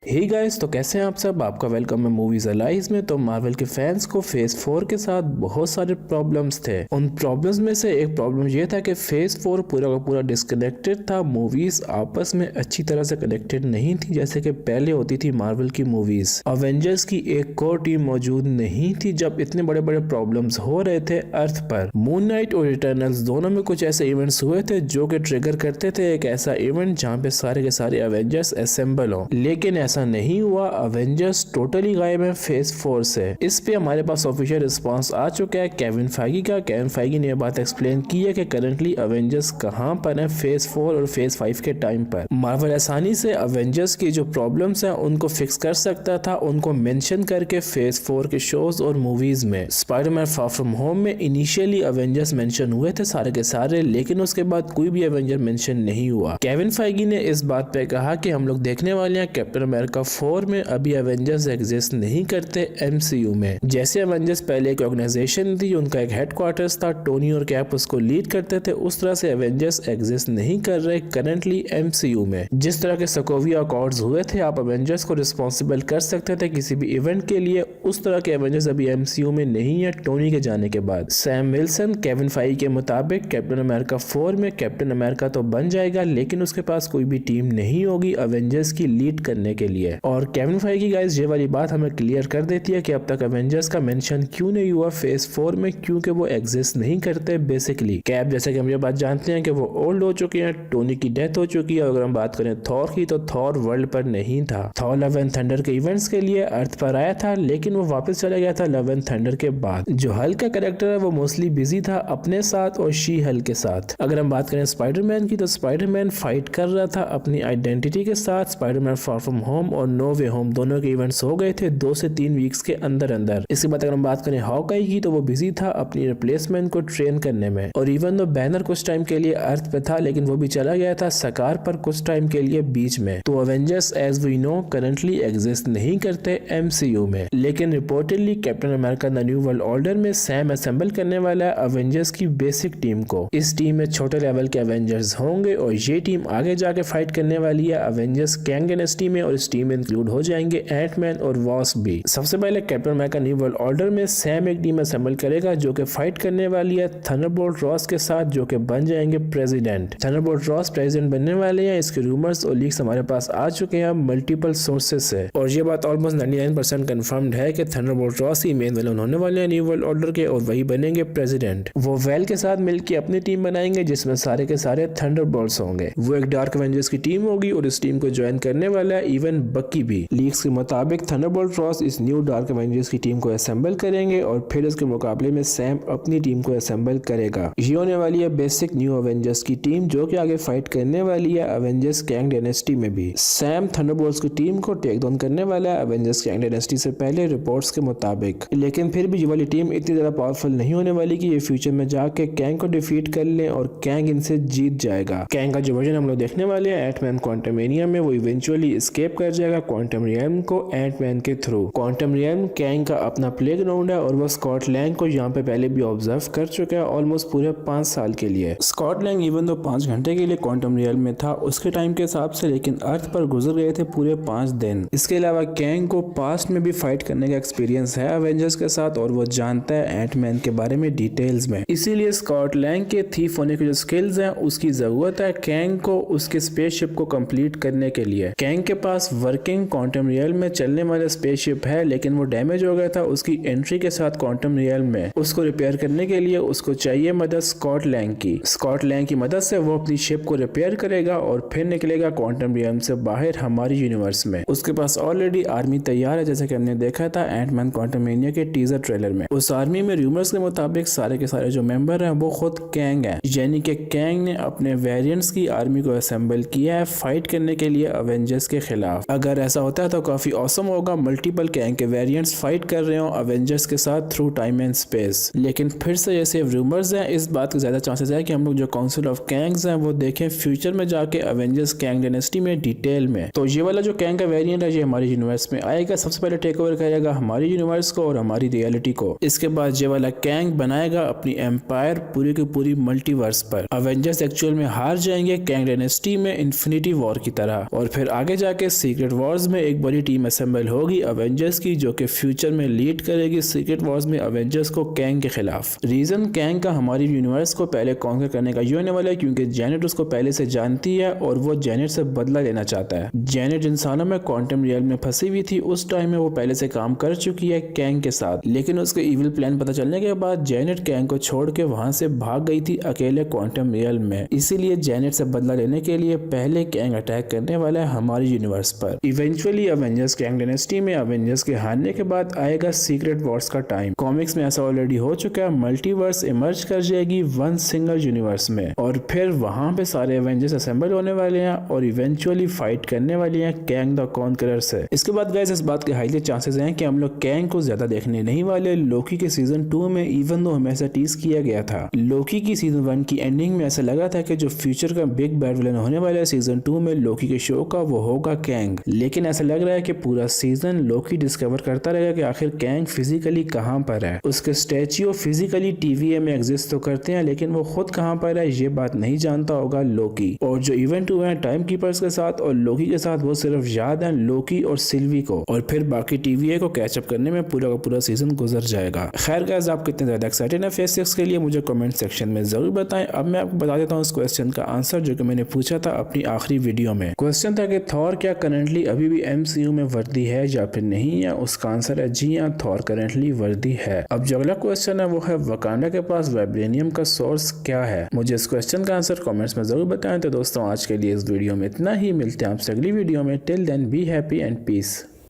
Hey guys, तो कैसे हैं आप सब। आपका वेलकम है मूवीज अलाइज में। तो मार्वल के फैंस को फेज 4 के साथ बहुत सारे प्रॉब्लम्स थे। उन प्रॉब्लम्स में से एक प्रॉब्लम ये था कि फेज 4 पूरा का पूरा डिस्कनेक्टेड था। मूवीज आपस में अच्छी तरह से कनेक्टेड नहीं थी जैसे कि पहले होती थी मार्वल की मूवीज। अवेंजर्स की एक कोर टीम मौजूद नहीं थी जब इतने बड़े बड़े प्रॉब्लम्स हो रहे थे अर्थ पर। मून नाइट और इटर्नल्स दोनों में कुछ ऐसे इवेंट्स हुए थे जो कि ट्रिगर करते थे एक ऐसा इवेंट जहाँ पे सारे के सारे अवेंजर्स असेंबल हो, लेकिन ऐसा नहीं हुआ। अवेंजर्स टोटली गायब है फेज 4 से। इस पे हमारे पास ऑफिशियल रिस्पांस आ चुका है केविन फाइगी का। केविन फाइगी ने यह बात एक्सप्लेन की है कि करंटली अवेंजर्स कहां पर है फेज 4 और फेज 5 के टाइम पर। मार्वल आसानी से अवेंजर्स की जो प्रॉब्लम्स हैं उनको फिक्स कर सकता था, उनको मेंशन करके फेज 4 के शोज और मूवीज में। स्पाइडरमैन फार फ्रॉम होम में इनिशियली अवेंजर्स मेंशन हुए थे सारे के सारे, लेकिन उसके बाद कोई भी अवेंजर मेंशन नहीं हुआ। केविन फाइगी ने इस बात पे कहा कि हम लोग देखने वाले हैं कैप्टन अमेरिका 4 में अभी अवेंजर्स एग्जिस्ट नहीं करते एमसीयू में। जैसे अवेंजर्स पहले एक ऑर्गेनाइजेशन थी, उनका एक हेडक्वार्टर्स था, टोनी और कैप उसको लीड करते थे, उस तरह से अवेंजर्स एग्जिस्ट नहीं कर रहे करंटली एमसीयू में। जिस तरह के सोकोविया अकॉर्ड्स हुए थे, आप अवेंजर्स को रिस्पॉन्सिबल कर सकते थे किसी भी इवेंट के लिए, उस तरह के अवेंजर्स अभी एमसीयू में नहीं है टोनी के जाने के बाद। सैम विल्सन केविन फाइगी के मुताबिक कैप्टन अमेरिका 4 में कैप्टन अमेरिका तो बन जाएगा, लेकिन उसके पास कोई भी टीम नहीं होगी अवेंजर्स की लीड करने के लिए। और केविन फाइगी गाइस ये वाली बात हमें क्लियर कर देती है कि अब तक अवेंजर्स का मेंशन क्यों नहीं हुआ फेज 4 में, क्योंकि वो एग्जिस्ट नहीं करते बेसिकली। कैप जैसे कि हम ये बात जानते हैं कि वो ओल्ड हो चुके हैं, टोनी की डेथ हो चुकी है। अगर हम बात करें थॉर की, तो थॉर वर्ल्ड पर नहीं था। थॉर लव एंड थंडर के इवेंट्स के लिए अर्थ पर आया था, लेकिन वो वापस चला गया था लव एंड थंडर के बाद। जो हल्क का कैरेक्टर है वो मोस्टली बिजी था अपने साथ और शी हल्क के साथ। अगर हम बात करें स्पाइडरमैन की, तो स्पाइडरमैन फाइट कर रहा था अपनी आइडेंटिटी के साथ। स्पाइडरमैन फार फ्रॉम होम और नो वे होम दोनों के इवेंट्स हो गए थे 2 से 3 वीक्स के अंदर अंदर। इसके बाद अगर हम बात करें हॉकाई की, तो वो बिजी था अपनी रिप्लेसमेंट को ट्रेन करने में। और इवन दो बैनर कुछ टाइम के लिए अर्थ पे था, लेकिन वो भी चला गया था सकार पर कुछ टाइम के लिए बीच में। तो Avengers as we know currently exist नहीं करते एमसीयू में, लेकिन reportedly Captain America the new world order में सैम असेंबल करने वाला है अवेंजर्स की बेसिक टीम को। इस टीम में छोटे लेवल के अवेंजर्स होंगे और ये टीम आगे जाके फाइट करने वाली है अवेंजर्स कैंग डायनेस्टी में, और इस टीम में इंक्लूड हो जाएंगे एंटमैन और वॉस्प भी। सबसे पहले captain America new world order में सैम एक टीम असेंबल करेगा जो कि फाइट करने वाली है थंडरबोल्ट रॉस के साथ, जो कि बन जाएंगे प्रेसिडेंट। थंडरबोल्ट रॉस प्रेसिडेंट बनने वाले हैं, इसके रूमर्स और लीक्स हमारे पास आ चुके हैं मल्टीपल सोर्सेज से, और ये बात ऑलमोस्ट 99% कंफर्म्ड है कि थंडरबोल्ट रॉस ही मेन विलन होने वाले हैं न्यू वर्ल्ड ऑर्डर के, और वही बनेंगे प्रेसिडेंट। वो वेल के साथ मिलकर अपनी टीम बनाएंगे जिसमें सारे के सारे थंडरबोल्ट्स होंगे। वो एक डार्क एवेंजर्स की टीम होगी और इस टीम को ज्वाइन करने वाला है इवन बकी भी। लीक्स के मुताबिक थंडरबोल्ट रॉस इस न्यू डार्क एवेंजर्स की टीम को असेंबल करेंगे और फिर इसके मुकाबले में सैम अपनी टीम को असेंबल करेगा। ये होने वाली है बेसिक न्यू अवेंजर्स की टीम जो कि आगे फाइट करने वाली है अवेंजर्स कैंग डायनेस्टी में भी। सैम थंडरबोल्ट्स की टीम को टेक डाउन करने वाला है अवेंजर्स कैंग डायनेस्टी से पहले रिपोर्ट्स के मुताबिक, लेकिन फिर भी ये वाली टीम इतनी ज्यादा पावरफुल नहीं होने वाली कि ये फ्यूचर में जाके कैंग को डिफीट कर ले और कैंग इनसे जीत जाएगा। कैंग का जो वर्जन हम लोग देखने वाले हैं एंटमैन क्वांटमेनिया में, वो इवेंचुअली एस्केप कर जाएगा क्वांटम रियल्म को एंटमैन के थ्रू। क्वांटम रियल्म कैंग का अपना प्लेग्राउंड है और वो स्कॉट लैंग को यहाँ पे पहले भी ऑब्जर्व कर चुका है ऑलमोस्ट पूरे 5 साल के लिए। स्कॉट लैंग इवन दो 5 घंटे के लिए क्वांटम रियल्म में था उसके टाइम के हिसाब से, लेकिन अर्थ पर गुजर गए थे पूरे 5 दिन। इसके अलावा कैंग को पास्ट में भी फाइट करने का एक्सपीरियंस है अवेंजर्स के साथ और वो जानता है एंटमैन के बारे में डिटेल्स में, इसीलिए स्कॉट लैंग के थीफ होने की जो स्किल्स हैं उसकी जरूरत है कैंग को उसके स्पेसशिप को कंप्लीट करने के लिए। कैंग के पास वर्किंग क्वांटम रियल्म में चलने वाला स्पेसशिप है, लेकिन वो डैमेज हो गया था उसकी एंट्री के साथ क्वांटम रियल्म में। उसको रिपेयर करने के लिए उसको चाहिए मदद स्कॉट लैंग की। स्कॉट लैंग की मदद से वो अपनी शिप को रिपेयर करेगा और फिर निकलेगा क्वांटम रियल्म से बाहर हमारी यूनिवर्स में। उसके पास ऑलरेडी आर्मी तैयार है जैसे कि हमने देखा था एंटमैन क्वांटमेनिया के टीजर ट्रेलर में। उस आर्मी में रूमर्स के मुताबिक सारे के सारे जो मेंबर हैं वो खुद कैंग हैं, यानी कि कैंग ने अपने वेरिएंट्स की आर्मी को असेंबल किया है फाइट करने के लिए अवेंजर्स के खिलाफ। अगर ऐसा होता है तो काफी ऑसम होगा, मल्टीपल कैंग के वेरिएंट्स फाइट कर रहे हो अवेंजर्स के साथ थ्रू टाइम एंड स्पेस। लेकिन फिर से ये सिर्फ रूमर्स हैं, इस बात के ज्यादा चांसेस है कि हम लोग जो काउंसिल ऑफ कैंग्स हैं वो देखें फ्यूचर में जाके अवेंजर्स कैंग डायनेस्टी में डिटेल में। तो ये वाला जो कैंग का वेरिएंट है ये हमारी यूनिवर्स में आएगा, सबसे पहले टेक ओवर करेगा हमारी यूनिवर्स को और हमारी रियलिटी को। इसके बाद ये वाला कैंग बनाएगा अपनी एम्पायर पूरी की पूरी मल्टीवर्स पर। अवेंजर्स एक्चुअल में हार जाएंगे कैंग डायनेस्टी में इन्फिनिटी वॉर की तरह, और फिर आगे जाके सीक्रेट वॉर्स में एक बड़ी टीम असेंबल होगी अवेंजर्स की, जो कि फ्यूचर में लीड करेगी सीक्रेट वॉर्स में अवेंजर्स को कैंग के खिलाफ। रीजन कैंग का हमारी यूनिवर्स को पहले कॉन्कर करने का ये होने वाला है क्योंकि जेनेट उसको पहले से जानती है और वो जेनेट से बदला लेना चाहता है। जेनेट इंसानों में क्वांटम रियल में फंसी हुई थी, उस टाइम में वो पहले से काम कर चुकी है कैंग के साथ, लेकिन उसके इविल प्लान पता चलने के बाद जेनेट कैंग को छोड़ के वहां से भाग गई थी अकेले क्वांटम रियल में। इसीलिए जेनेट से बदला लेने के लिए पहले कैंग अटैक करने वाला है हमारी यूनिवर्स पर। इवेंचुअली अवेंजर्स कैंग डायनेस्टी में अवेंजर्स के हारने के बाद आएगा सीक्रेट वॉर्स का टाइम। कॉमिक्स में ऐसा ऑलरेडी हो चुका है, मल्टीवर्स इमर्ज कर जाएगी वन सिंगल यूनिवर्स में और फिर वहां पे सारे एवेंजर्स असेंबल होने वाले हैं और इवेंचुअली फाइट करने वाले हैं कैंग द कॉन्करर से। इसके बाद गाइस इस बात के हाईली चांसेस हैं कि हम लोग कैंग को ज्यादा देखने नहीं वाले। लोकी के सीजन 2 में इवन दो हमें ऐसा टीज किया गया था, लोकी की सीजन 1 की एंडिंग में ऐसा लगा था कि जो फ्यूचर का बिग बैड विलन होने वाला है सीजन 2 में लोकी के शो का वो होगा कैंग, लेकिन ऐसा लग रहा है कि पूरा सीजन लोकी डिस्कवर करता रहेगा कि आखिर कैंग फिजिकली कहां पर है। उसके स्टैच्यू फिजिकली टीवीए में एग्जिस्ट तो करते हैं लेकिन वो खुद कहां पर है ये बात नहीं जानता होगा लोकी। और जो इवेंट हुए हैं टाइम कीपर्स के साथ और लोकी के साथ वो सिर्फ याद है लोकी और सिल्वी को, और फिर बाकी टीवीए को कैचअप करने में पूरा का पूरा सीजन गुजर जाएगा। खैर गाइस आप कितने ज्यादा एक्साइटेड हैं फेज 6 के लिए मुझे कमेंट सेक्शन में जरूर बताएं। अब मैं आपको बता देता हूँ उस क्वेश्चन का आंसर जो कि मैंने पूछा था अपनी आखिरी वीडियो में। क्वेश्चन था कि थॉर क्या करंटली अभी भी एमसीयू में वर्दी है या फिर नहीं है। उसका आंसर है जी हाँ, थॉर करंटली वर्दी है। अब जो अगला क्वेश्चन है वो है वकांडा के पास वाइब्रेनियम का सोर्स क्या है। मुझे इस क्वेश्चन का आंसर कमेंट्स में जरूर बताएं। तो दोस्तों आज के लिए इस वीडियो में इतना ही, मिलते हैं आपसे अगली वीडियो में। Till then be happy and piece.